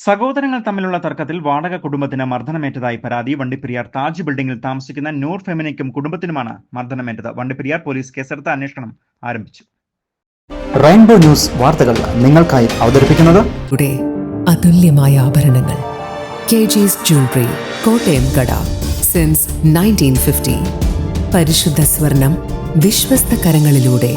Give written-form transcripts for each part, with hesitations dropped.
സഹോദരങ്ങൾ തമ്മിലുള്ള തർക്കത്തിൽ വാടക കുടുംബത്തിന് മർദ്ദനമേറ്റതായി പരാതി. വണ്ടിപ്പെരിയാർ താജ് ബിൽഡിംഗിൽ താമസിക്കുന്ന നൂർ ഫെമിനയ്ക്കും കുടുംബത്തിനുമാണ് മർദ്ദനമേറ്റത്. വണ്ടിപ്പെരിയാർ പോലീസ് കേസെടുത്ത് അന്വേഷണം ആരംഭിച്ചു. റെയിൻബോ ന്യൂസ് വാർത്തകൾ നിങ്ങൾക്കായി അവതരിപ്പിക്കുന്നത് അതുല്യമായ ആഭരണങ്ങൾ കെജിസ് ജ്വല്ലറി, കോട്ടയം കട. സിൻസ് 1950 പരിശുദ്ധ സ്വർണം വിശ്വസ്ത കരങ്ങളിലൂടെ.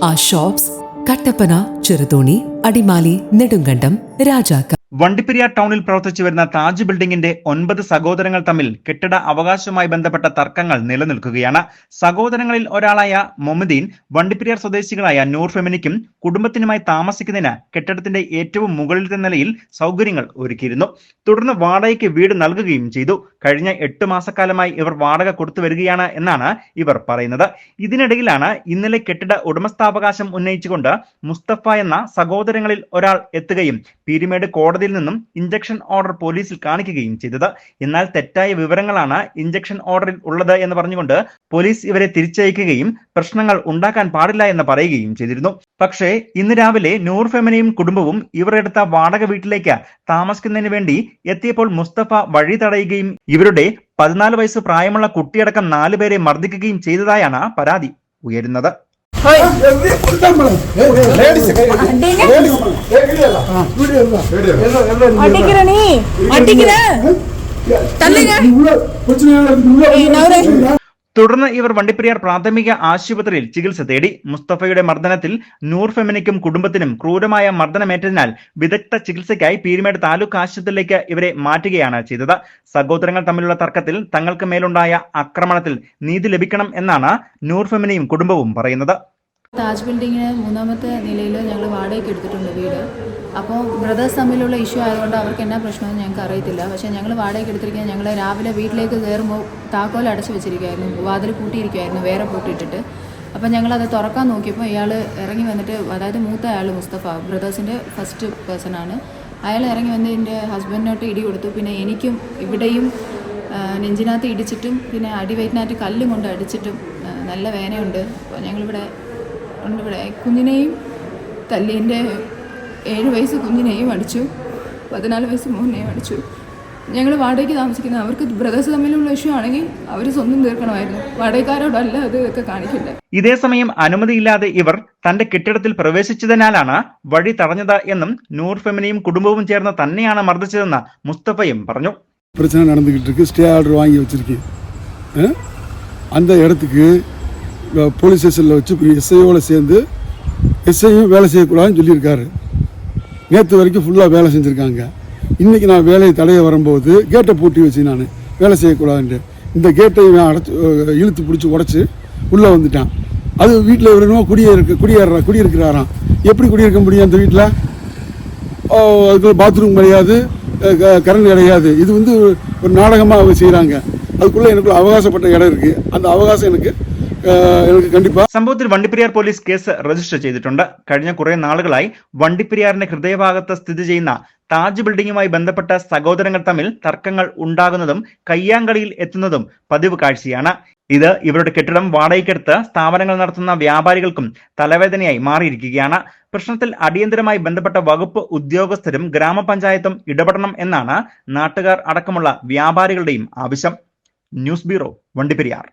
ആ ഷോപ്സ് കട്ടപ്പന, ചെറുതോണി, അടിമാലി, നെടുങ്കണ്ടം, രാജാക്ക. വണ്ടിപ്പെരിയാർ ടൗണിൽ പ്രവർത്തിച്ചു വരുന്ന താജ് ബിൽഡിംഗിന്റെ 9 സഹോദരങ്ങൾ തമ്മിൽ കെട്ടിട അവകാശവുമായി ബന്ധപ്പെട്ട തർക്കങ്ങൾ നിലനിൽക്കുകയാണ്. സഹോദരങ്ങളിൽ ഒരാളായ മൊമദീൻ വണ്ടിപ്പെരിയാർ സ്വദേശികളായ നൂർ ഫെമിനിക്കും കുടുംബത്തിനുമായി താമസിക്കുന്നതിന് കെട്ടിടത്തിന്റെ ഏറ്റവും മുകളിലത്തെ നിലയിൽ സൗകര്യങ്ങൾ ഒരുക്കിയിരുന്നു. തുടർന്ന് വാടകയ്ക്ക് വീട് നൽകുകയും ചെയ്തു. കഴിഞ്ഞ 8 മാസക്കാലമായി ഇവർ വാടക കൊടുത്തു വരികയാണ് എന്നാണ് ഇവർ പറയുന്നത്. ഇതിനിടയിലാണ് ഇന്നലെ കെട്ടിട ഉടമസ്ഥാവകാശം ഉന്നയിച്ചുകൊണ്ട് മുസ്തഫ എന്ന സഹോദരങ്ങളിൽ ഒരാൾ എത്തുകയും പീരുമേട് കോടതിയിൽ നിന്നും ഇഞ്ചക്ഷൻ ഓർഡർ പോലീസിൽ കാണിക്കുകയും ചെയ്തത്. എന്നാൽ തെറ്റായ വിവരങ്ങളാണ് ഇഞ്ചക്ഷൻ ഓർഡറിൽ ഉള്ളത് എന്ന് പറഞ്ഞുകൊണ്ട് പോലീസ് ഇവരെ തിരിച്ചയക്കുകയും പ്രശ്നങ്ങൾ ഉണ്ടാക്കാൻ പാടില്ല എന്ന് പറയുകയും ചെയ്തിരുന്നു. പക്ഷേ ഇന്ന് രാവിലെ നൂർ ഫെമിനയും കുടുംബവും ഇവർ എടുത്ത വാടക വീട്ടിലേക്ക് താമസിക്കുന്നതിന് വേണ്ടി എത്തിയപ്പോൾ മുസ്തഫ വഴി തടയുകയും ഇവരുടെ 14 വയസ്സ് പ്രായമുള്ള കുട്ടിയടക്കം 4 പേരെ മർദ്ദിക്കുകയും ചെയ്തതായാണ് പരാതി ഉയരുന്നത്. തുടർന്ന് ഇവർ വണ്ടിപ്പെരിയാർ പ്രാഥമിക ആശുപത്രിയിൽ ചികിത്സ തേടി. മുസ്തഫയുടെ മർദ്ദനത്തിൽ നൂർ ഫെമിനിക്കും കുടുംബത്തിനും ക്രൂരമായ മർദ്ദനമേറ്റതിനാൽ വിദഗ്ധ ചികിത്സയ്ക്കായി പീരുമേട് താലൂക്ക് ആശുപത്രിയിലേക്ക് ഇവരെ മാറ്റുകയാണ് ചെയ്തത്. സഹോദരങ്ങൾ തമ്മിലുള്ള തർക്കത്തിൽ തങ്ങൾക്ക് മേലുണ്ടായ ആക്രമണത്തിൽ നീതി ലഭിക്കണം എന്നാണ് നൂർ ഫെമിനിയും കുടുംബവും പറയുന്നത്. താജ് ബിൽഡിങ്ങിന് 3ാമത്തെ നിലയിൽ ഞങ്ങൾ വാടകയ്ക്ക് എടുത്തിട്ടുണ്ട് വീട്. അപ്പോൾ ബ്രദേഴ്സ് തമ്മിലുള്ള ഇഷ്യൂ ആയതുകൊണ്ട് അവർക്ക് എന്നാ പ്രശ്നമെന്ന് ഞങ്ങൾക്ക് അറിയത്തില്ല. പക്ഷേ ഞങ്ങൾ വാടകയ്ക്ക് എടുത്തിരിക്കുന്നത് ഞങ്ങൾ രാവിലെ വീട്ടിലേക്ക് കയറുമ്പോൾ താക്കോൽ അടച്ചു വെച്ചിരിക്കുകയായിരുന്നു, വാതിൽ പൂട്ടിയിരിക്കുകയായിരുന്നു, വേറെ പൂട്ടിയിട്ടിട്ട്. അപ്പോൾ ഞങ്ങളത് തുറക്കാൻ നോക്കിയപ്പോൾ ഇയാൾ ഇറങ്ങി വന്നിട്ട്, അതായത് മൂത്ത അയാൾ മുസ്തഫ ബ്രദേഴ്സിൻ്റെ ഫസ്റ്റ് പേഴ്സണാണ്, അയാൾ ഇറങ്ങി വന്ന് എൻ്റെ ഹസ്ബൻഡിനോട്ട് ഇടി കൊടുത്തു. പിന്നെ എനിക്കും ഇവിടെയും നെഞ്ചിനകത്ത് ഇടിച്ചിട്ടും പിന്നെ അടിവയറ്റിനകത്ത് കല്ലും കൊണ്ട് അടിച്ചിട്ടും നല്ല വേദനയുണ്ട്. അപ്പോൾ ഞങ്ങളിവിടെ കുഞ്ഞിനെയും തല്ലി. എൻ്റെ 7 വയസ്സ് കുഞ്ഞിനെയും അടിച്ചു, 14 വയസ്സ് മോനെയും അടിച്ചു. ഞങ്ങൾ വാടകയ്ക്ക് താമസിക്കുന്നത്. അവർക്ക് ബ്രദേഴ്സ് തമ്മിലുള്ള ഇഷ്യൂ ആണെങ്കിൽ അവർ സ്വന്തം തീർക്കണമായിരുന്നു, വാടകക്കാരോടല്ല ഇതൊക്കെ കാണിക്കണ്ടേ. ഇതേസമയം അനുമതിയില്ലാതെ ഇവർ തന്റെ കെട്ടിടത്തിൽ പ്രവേശിച്ചതിനാലാണ് വഴി തടഞ്ഞത് എന്നും നൂർ ഫെമിനിയും കുടുംബവും ചേർന്ന് തന്നെയാണ് മർദ്ദിച്ചതെന്ന് മുസ്തഫയും പറഞ്ഞു. பிரச்சனை நடந்துக்கிட்டு இருக்கு, ஸ்டே ஆர்டர் வாங்கி வச்சிருக்கேன். அந்த இடத்துக்கு போலீஸ் ஸ்டேஷனில் வச்சு எஸ்ஐயோடு சேர்ந்து எஸ்ஐயும் வேலை செய்யக்கூடாதுன்னு சொல்லியிருக்காரு. நேற்று வரைக்கும் ஃபுல்லாக வேலை செஞ்சுருக்காங்க. இன்றைக்கி நான் வேலையை தடைய வரும்போது கேட்டை பூட்டி வச்சு நான் வேலை செய்யக்கூடாதுன்ட்டு இந்த கேட்டை இழுத்து பிடிச்சி உடச்சி உள்ளே வந்துட்டான். அது வீட்டில் விடணும் குடியிருக்கிறாராம். எப்படி குடியிருக்க முடியும் அந்த வீட்டில்? அதுக்குள்ள பாத்ரூம் கிடையாது, கரண்ட் கிடையாது. இது வந்து ஒரு நாடகமாக அவங்க செய்கிறாங்க. அதுக்குள்ளே எனக்கு அவகாசப்பட்ட இடம் இருக்குது. அந்த அவகாசம் எனக்கு കണ്ടിപ്പാ. സംഭവത്തിൽ വണ്ടിപ്പെരിയാർ പോലീസ് കേസ് രജിസ്റ്റർ ചെയ്തിട്ടുണ്ട്. കഴിഞ്ഞ കുറെ നാളുകളായി വണ്ടിപ്പെരിയാറിന്റെ ഹൃദയഭാഗത്ത് സ്ഥിതി ചെയ്യുന്ന താജ് ബിൽഡിംഗുമായി ബന്ധപ്പെട്ട സഹോദരങ്ങൾ തമ്മിൽ തർക്കങ്ങൾ ഉണ്ടാകുന്നതും കയ്യാങ്കളിയിൽ എത്തുന്നതും പതിവ് കാഴ്ചയാണ്. ഇത് ഇവരുടെ കെട്ടിടം വാടകയ്ക്കെടുത്ത് സ്ഥാപനങ്ങൾ നടത്തുന്ന വ്യാപാരികൾക്കും തലവേദനയായി മാറിയിരിക്കുകയാണ്. പ്രശ്നത്തിൽ അടിയന്തരമായി ബന്ധപ്പെട്ട വകുപ്പ് ഉദ്യോഗസ്ഥരും ഗ്രാമപഞ്ചായത്തും ഇടപെടണം എന്നാണ് നാട്ടുകാർ അടക്കമുള്ള വ്യാപാരികളുടെയും ആവശ്യം. News bureau, Vandiperiyar.